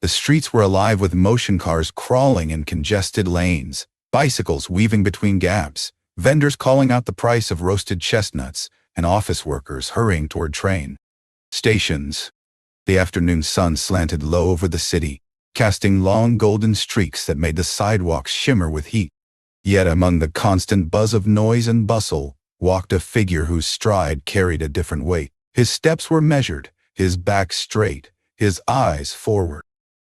The streets were alive with motion cars crawling in congested lanes, bicycles weaving between gaps, vendors calling out the price of roasted chestnuts, and office workers hurrying toward train stations. The afternoon sun slanted low over the city, casting long golden streaks that made the sidewalks shimmer with heat. Yet among the constant buzz of noise and bustle walked a figure whose stride carried a different weight. His steps were measured, his back straight, his eyes forward.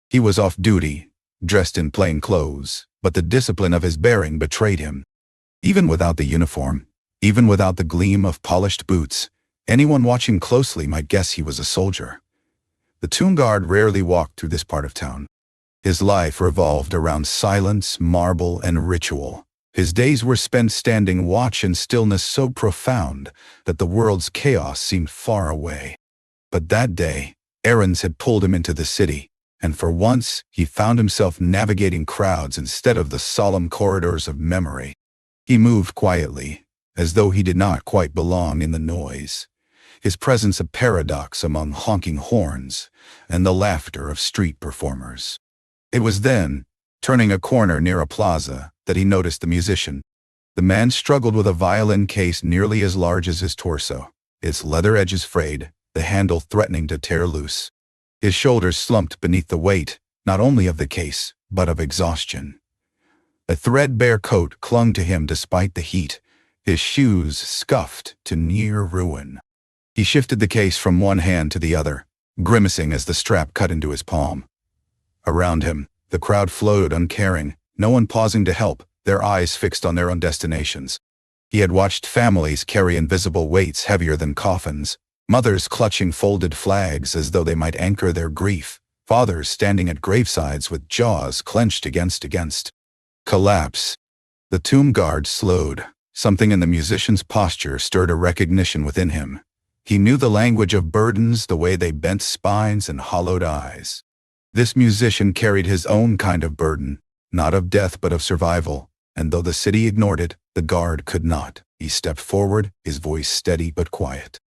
He was off duty, dressed in plain clothes, but the discipline of his bearing betrayed him. Even without the uniform, even without the gleam of polished boots, anyone watching closely might guess he was a soldier. The tomb guard rarely walked through this part of town. His life revolved around silence, marble, and ritual. His days were spent standing watch in stillness so profound that the world's chaos seemed far away. But that day, errands had pulled him into the city, and for once he found himself navigating crowds instead of the solemn corridors of memory. He moved quietly, as though he did not quite belong in the noise, his presence a paradox among honking horns and the laughter of street performers. It was then, turning a corner near a plaza, that he noticed the musician. The man struggled with a violin case nearly as large as his torso, its leather edges frayed, the handle threatening to tear loose. His shoulders slumped beneath the weight, not only of the case, but of exhaustion. A threadbare coat clung to him despite the heat, his shoes scuffed to near ruin. He shifted the case from one hand to the other, grimacing as the strap cut into his palm. Around him, the crowd flowed uncaring, no one pausing to help, their eyes fixed on their own destinations. He had watched families carry invisible weights heavier than coffins, mothers clutching folded flags as though they might anchor their grief, fathers standing at gravesides with jaws clenched against collapse. The tomb guard slowed. Something in the musician's posture stirred a recognition within him. He knew the language of burdens, the way they bent spines and hollowed eyes. This musician carried his own kind of burden, not of death but of survival, and though the city ignored it, the guard could not. He stepped forward, his voice steady but quiet.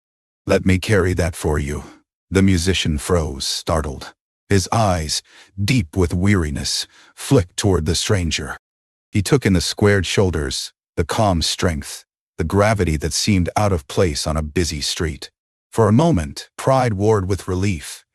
"Let me carry that for you." The musician froze, startled. His eyes, deep with weariness, flicked toward the stranger. He took in the squared shoulders, the calm strength, the gravity that seemed out of place on a busy street. For a moment, pride warred with relief.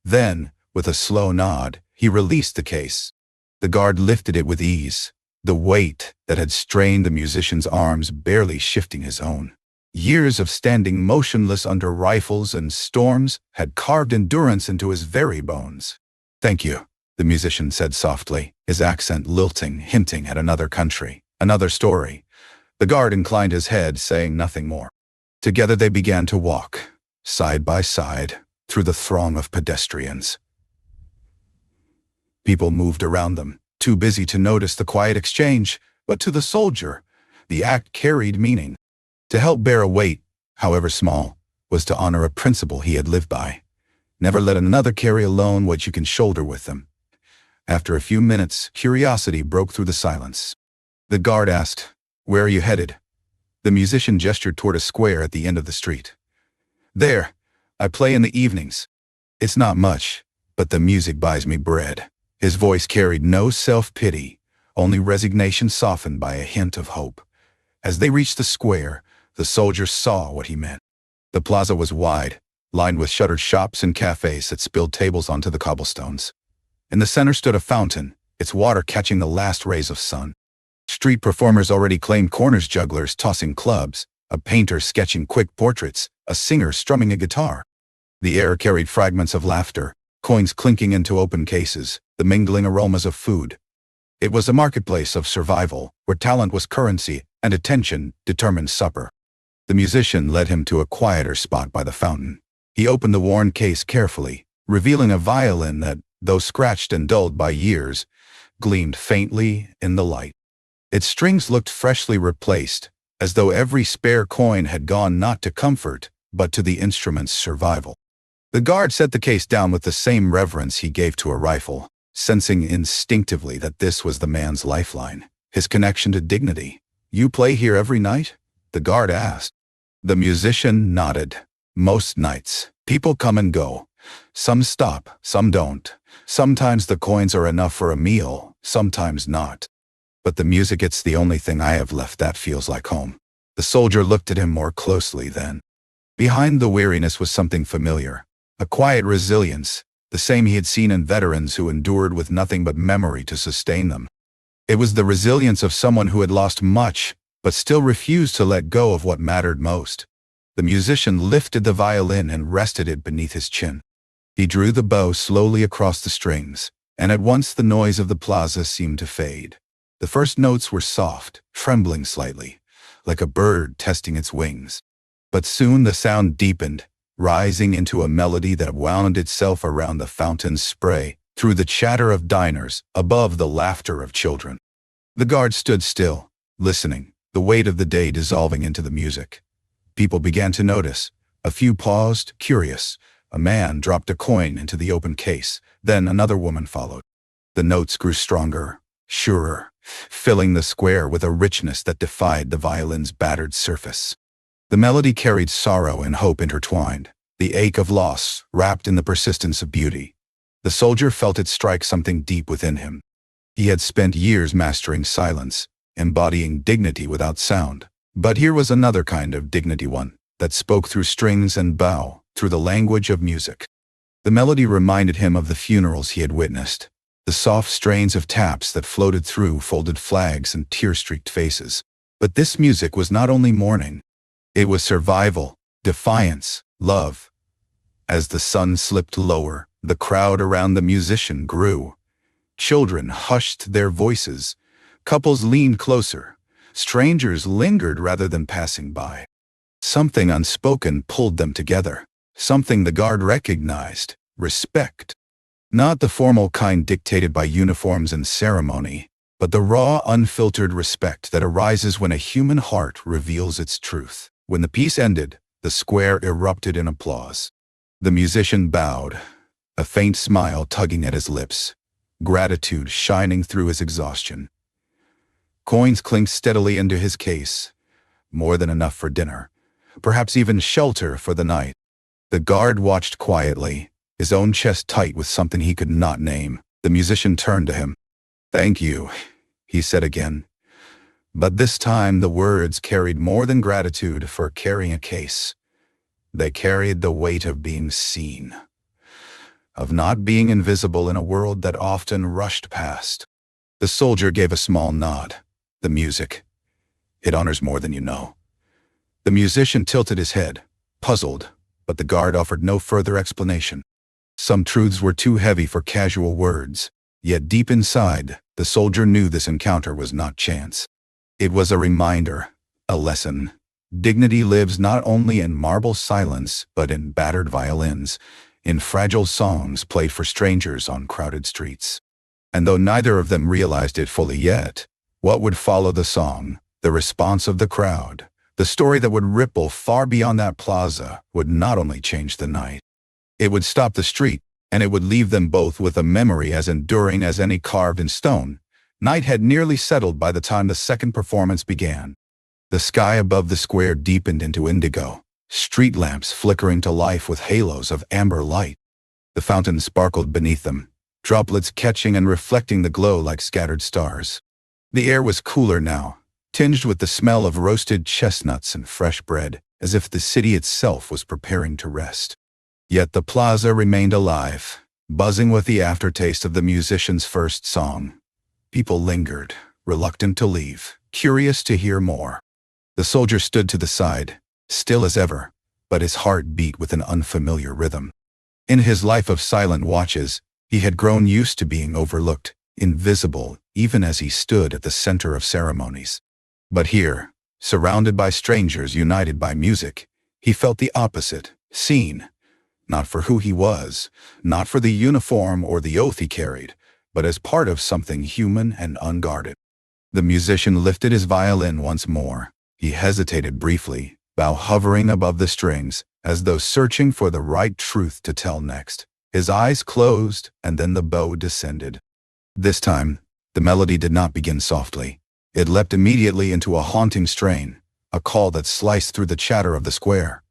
Then, with a slow nod, he released the case. The guard lifted it with ease, the weight that had strained the musician's arms barely shifting his own. Years of standing motionless under rifles and storms had carved endurance into his very bones. "Thank you," the musician said softly, his accent lilting, hinting at another country, another story. The guard inclined his head, saying nothing more. Together they began to walk, side by side, through the throng of pedestrians. People moved around them, too busy to notice the quiet exchange, but to the soldier, the act carried meaning. To help bear a weight, however small, was to honor a principle he had lived by. Never let another carry alone what you can shoulder with them. After a few minutes, curiosity broke through the silence. The guard asked, "Where are you headed?" The musician gestured toward a square at the end of the street. "There. I play in the evenings. It's not much, but the music buys me bread." His voice carried no self-pity, only resignation softened by a hint of hope. As they reached the square, the soldier saw what he meant. The plaza was wide, lined with shuttered shops and cafes that spilled tables onto the cobblestones. In the center stood a fountain, its water catching the last rays of sun. Street performers already claimed corners, jugglers tossing clubs, a painter sketching quick portraits, a singer strumming a guitar. The air carried fragments of laughter, coins clinking into open cases, the mingling aromas of food. It was a marketplace of survival, where talent was currency and attention determined supper. The musician led him to a quieter spot by the fountain. He opened the worn case carefully, revealing a violin that, though scratched and dulled by years, gleamed faintly in the light. Its strings looked freshly replaced, as though every spare coin had gone not to comfort, but to the instrument's survival. The guard set the case down with the same reverence he gave to a rifle, sensing instinctively that this was the man's lifeline, his connection to dignity. "You play here every night?" the guard asked. The musician nodded. "Most nights. People come and go. Some stop, some don't. Sometimes the coins are enough for a meal, sometimes not. But the music, it's the only thing I have left that feels like home. The soldier looked at him more closely then. Behind the weariness was something familiar, a quiet resilience, the same he had seen in veterans who endured with nothing but memory to sustain them. It was the resilience of someone who had lost much, but still refused to let go of what mattered most. The musician lifted the violin and rested it beneath his chin. He drew the bow slowly across the strings, and at once the noise of the plaza seemed to fade. The first notes were soft, trembling slightly, like a bird testing its wings. But soon the sound deepened, rising into a melody that wound itself around the fountain's spray, through the chatter of diners, above the laughter of children. The guard stood still, listening, the weight of the day dissolving into the music. People began to notice. A few paused, curious. A man dropped a coin into the open case. Then another woman followed. The notes grew stronger, surer, filling the square with a richness that defied the violin's battered surface. The melody carried sorrow and hope intertwined, the ache of loss wrapped in the persistence of beauty. The soldier felt it strike something deep within him. He had spent years mastering silence, embodying dignity without sound. But here was another kind of dignity, one that spoke through strings and bow, through the language of music. The melody reminded him of the funerals he had witnessed, the soft strains of taps that floated through folded flags and tear-streaked faces. But this music was not only mourning. It was survival, defiance, love. As the sun slipped lower, the crowd around the musician grew. Children hushed their voices. Couples leaned closer. Strangers lingered rather than passing by. Something unspoken pulled them together. Something the guard recognized. Respect. Not the formal kind dictated by uniforms and ceremony, but the raw, unfiltered respect that arises when a human heart reveals its truth. When the piece ended, the square erupted in applause. The musician bowed, a faint smile tugging at his lips, gratitude shining through his exhaustion. Coins clinked steadily into his case, more than enough for dinner, perhaps even shelter for the night. The guard watched quietly, his own chest tight with something he could not name. The musician turned to him. "Thank you," he said again. But this time the words carried more than gratitude for carrying a case. They carried the weight of being seen, of not being invisible in a world that often rushed past. The soldier gave a small nod. The music. It honors more than you know. The musician tilted his head, puzzled, but the guard offered no further explanation. Some truths were too heavy for casual words, yet deep inside, the soldier knew this encounter was not chance. It was a reminder, a lesson. Dignity lives not only in marble silence, but in battered violins, in fragile songs played for strangers on crowded streets. And though neither of them realized it fully yet, what would follow the song, the response of the crowd, the story that would ripple far beyond that plaza, would not only change the night. It would stop the street, and it would leave them both with a memory as enduring as any carved in stone. Night had nearly settled by the time the second performance began. The sky above the square deepened into indigo, street lamps flickering to life with halos of amber light. The fountain sparkled beneath them, droplets catching and reflecting the glow like scattered stars. The air was cooler now, tinged with the smell of roasted chestnuts and fresh bread, as if the city itself was preparing to rest. Yet the plaza remained alive, buzzing with the aftertaste of the musician's first song. People lingered, reluctant to leave, curious to hear more. The soldier stood to the side, still as ever, but his heart beat with an unfamiliar rhythm. In his life of silent watches, he had grown used to being overlooked, invisible, even as he stood at the center of ceremonies. But here, surrounded by strangers united by music, he felt the opposite, seen. Not for who he was, not for the uniform or the oath he carried, but as part of something human and unguarded. The musician lifted his violin once more. He hesitated briefly, bow hovering above the strings, as though searching for the right truth to tell next. His eyes closed, and then the bow descended. This time, the melody did not begin softly. It leapt immediately into a haunting strain, a call that sliced through the chatter of the square.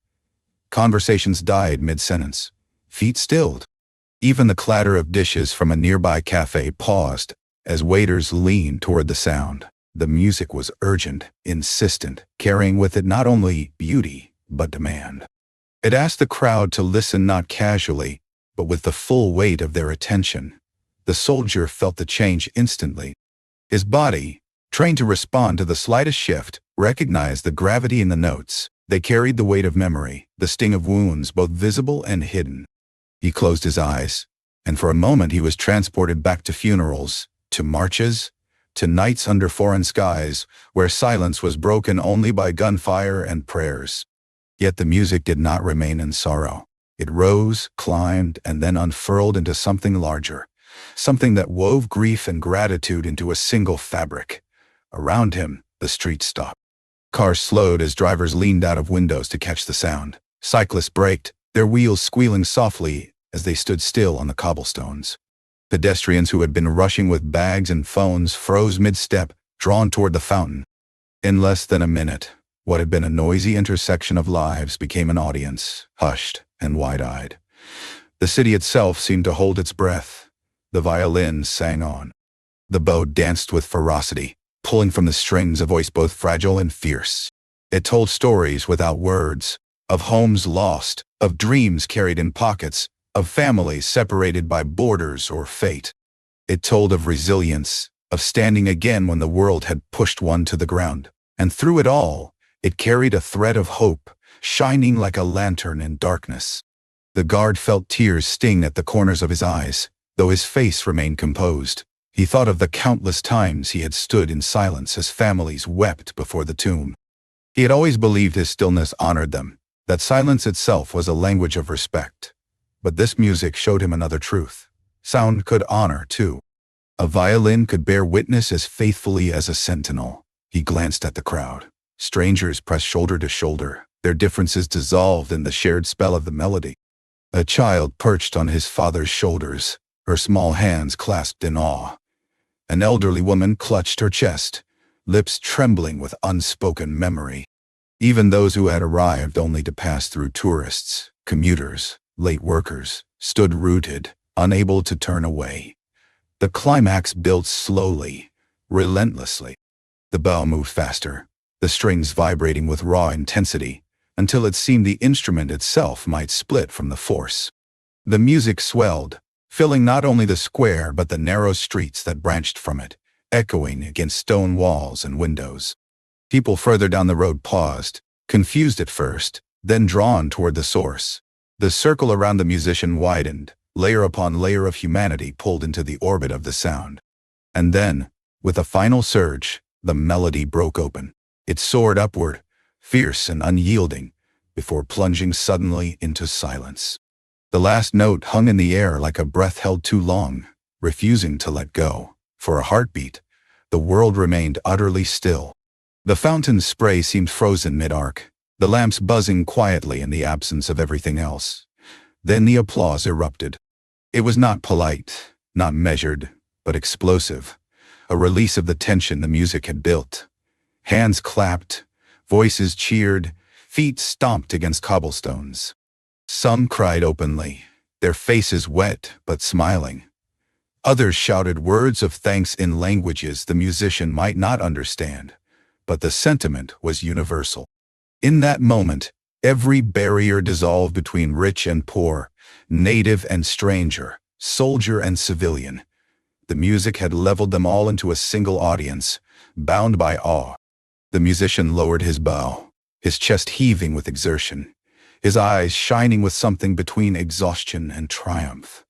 Conversations died mid-sentence. Feet stilled. Even the clatter of dishes from a nearby cafe paused as waiters leaned toward the sound. The music was urgent, insistent, carrying with it not only beauty, but demand. It asked the crowd to listen not casually, but with the full weight of their attention. The soldier felt the change instantly. His body, trained to respond to the slightest shift, recognized the gravity in the notes. They carried the weight of memory, the sting of wounds both visible and hidden. He closed his eyes, and for a moment he was transported back to funerals, to marches, to nights under foreign skies, where silence was broken only by gunfire and prayers. Yet the music did not remain in sorrow. It rose, climbed, and then unfurled into something larger, something that wove grief and gratitude into a single fabric. Around him, the street stopped. Cars slowed as drivers leaned out of windows to catch the sound. Cyclists braked, their wheels squealing softly as they stood still on the cobblestones. Pedestrians who had been rushing with bags and phones froze mid-step, drawn toward the fountain. In less than a minute, what had been a noisy intersection of lives became an audience, hushed and wide-eyed. The city itself seemed to hold its breath. The violin sang on. The bow danced with ferocity, pulling from the strings a voice both fragile and fierce. It told stories without words, of homes lost, of dreams carried in pockets, of families separated by borders or fate. It told of resilience, of standing again when the world had pushed one to the ground. And through it all, it carried a thread of hope, shining like a lantern in darkness. The guard felt tears sting at the corners of his eyes, though his face remained composed. He thought of the countless times he had stood in silence as families wept before the tomb. He had always believed his stillness honored them, that silence itself was a language of respect. But this music showed him another truth. Sound could honor, too. A violin could bear witness as faithfully as a sentinel. He glanced at the crowd. Strangers pressed shoulder to shoulder, their differences dissolved in the shared spell of the melody. A child perched on his father's shoulders, her small hands clasped in awe. An elderly woman clutched her chest, lips trembling with unspoken memory. Even those who had arrived only to pass through, tourists, commuters, late workers, stood rooted, unable to turn away. The climax built slowly, relentlessly. The bow moved faster, the strings vibrating with raw intensity, until it seemed the instrument itself might split from the force. The music swelled, filling not only the square but the narrow streets that branched from it, echoing against stone walls and windows. People further down the road paused, confused at first, then drawn toward the source. The circle around the musician widened, layer upon layer of humanity pulled into the orbit of the sound. And then, with a final surge, the melody broke open. It soared upward, fierce and unyielding, before plunging suddenly into silence. The last note hung in the air like a breath held too long, refusing to let go. For a heartbeat, the world remained utterly still. The fountain's spray seemed frozen mid-arc, the lamps buzzing quietly in the absence of everything else. Then the applause erupted. It was not polite, not measured, but explosive, a release of the tension the music had built. Hands clapped, voices cheered, feet stomped against cobblestones. Some cried openly, their faces wet but smiling. Others shouted words of thanks in languages the musician might not understand, but the sentiment was universal. In that moment, every barrier dissolved between rich and poor, native and stranger, soldier and civilian. The music had leveled them all into a single audience, bound by awe. The musician lowered his bow, his chest heaving with exertion, his eyes shining with something between exhaustion and triumph.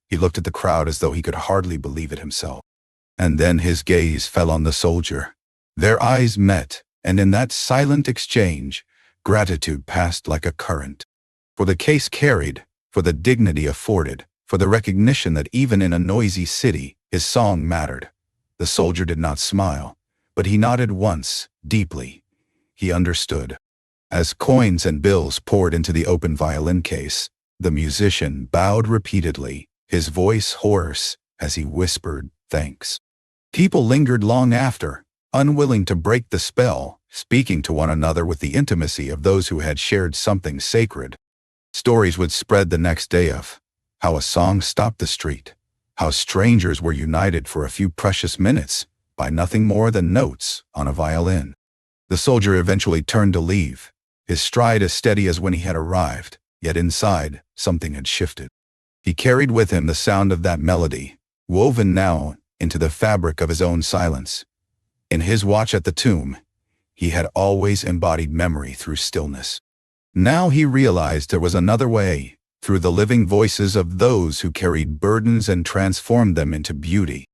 He looked at the crowd as though he could hardly believe it himself. And then his gaze fell on the soldier. Their eyes met, and in that silent exchange, gratitude passed like a current. For the case carried, for the dignity afforded, for the recognition that even in a noisy city, his song mattered. The soldier did not smile, but he nodded once, deeply. He understood. As coins and bills poured into the open violin case, the musician bowed repeatedly, his voice hoarse as he whispered thanks. People lingered long after, unwilling to break the spell, speaking to one another with the intimacy of those who had shared something sacred. Stories would spread the next day of how a song stopped the street, how strangers were united for a few precious minutes by nothing more than notes on a violin. The soldier eventually turned to leave, his stride as steady as when he had arrived, yet inside, something had shifted. He carried with him the sound of that melody, woven now into the fabric of his own silence. In his watch at the tomb, he had always embodied memory through stillness. Now he realized there was another way, through the living voices of those who carried burdens and transformed them into beauty.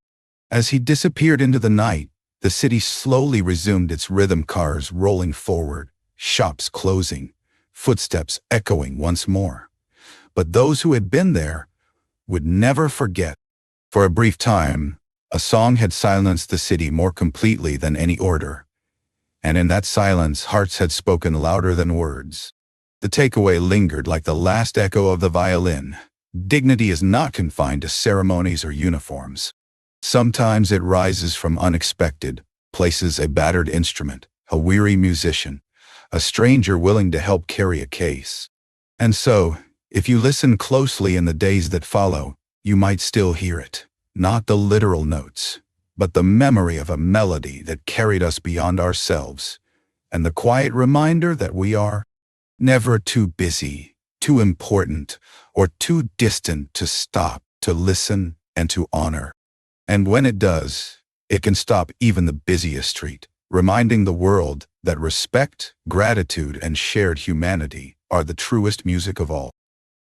As he disappeared into the night, the city slowly resumed its rhythm, cars rolling forward, shops closing, footsteps echoing once more. But those who had been there would never forget. For a brief time, a song had silenced the city more completely than any order. And in that silence, hearts had spoken louder than words. The takeaway lingered like the last echo of the violin. Dignity is not confined to ceremonies or uniforms. Sometimes it rises from unexpected places, a battered instrument, a weary musician, a stranger willing to help carry a case. And so, if you listen closely in the days that follow, you might still hear it. Not the literal notes, but the memory of a melody that carried us beyond ourselves, and the quiet reminder that we are never too busy, too important, or too distant to stop, to listen, and to honor. And when it does, it can stop even the busiest street, reminding the world that respect, gratitude, and shared humanity are the truest music of all.